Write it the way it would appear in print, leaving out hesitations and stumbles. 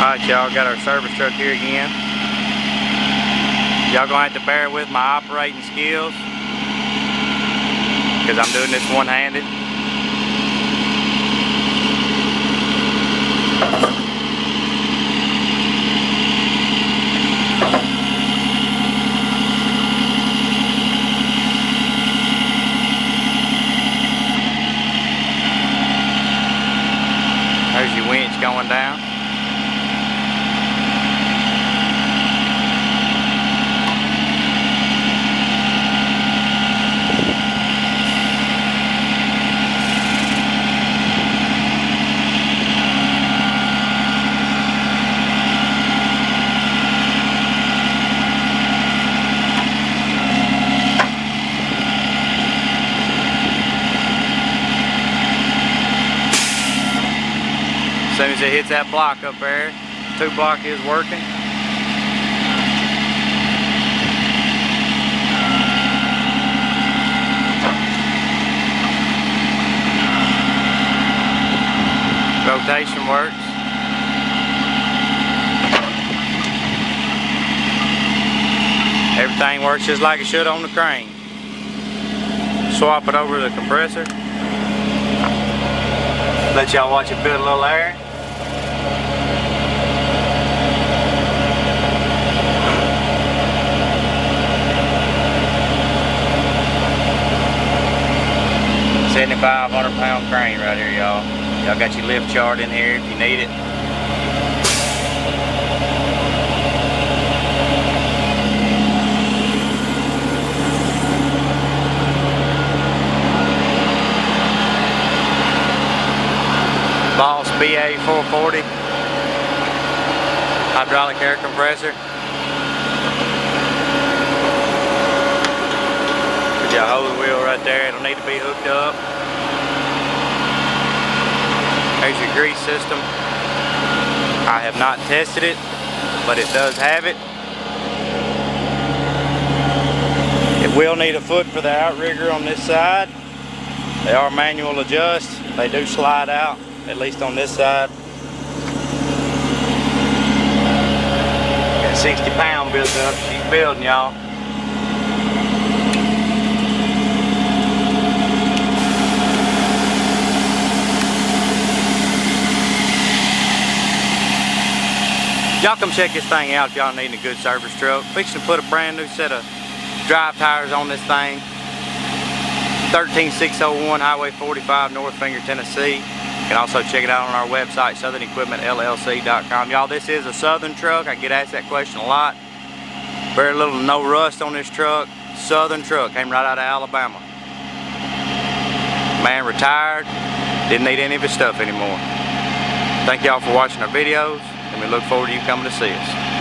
Alright y'all, got our service truck here again. Y'all gonna have to bear with my operating skills because I'm doing this one-handed. There's your winch going down. As soon as it hits that block up there, 2 block is working. Rotation works. Everything works just like it should on the crane. Swap it over to the compressor. Let y'all watch it build a little air. £7,500 crane right here, y'all. Y'all got your lift chart in here if you need it. Boss BA 440 hydraulic air compressor. Put your hose wheel right there. It'll need to be hooked up. There's your grease system. I have not tested it, but it does have it. It will need a foot for the outrigger on this side. They are manual adjust. They do slide out, at least on this side. Got 60 pound built up. She's building, y'all. Y'all come check this thing out if y'all need a good service truck. Fixing to put a brand new set of drive tires on this thing. 13601 Highway 45, North Finger, Tennessee. You can also check it out on our website, SouthernEquipmentLLC.com. Y'all, this is a Southern truck. I get asked that question a lot. Very little to no rust on this truck. Southern truck, came right out of Alabama. Man retired, didn't need any of his stuff anymore. Thank y'all for watching our videos, and we look forward to you coming to see us.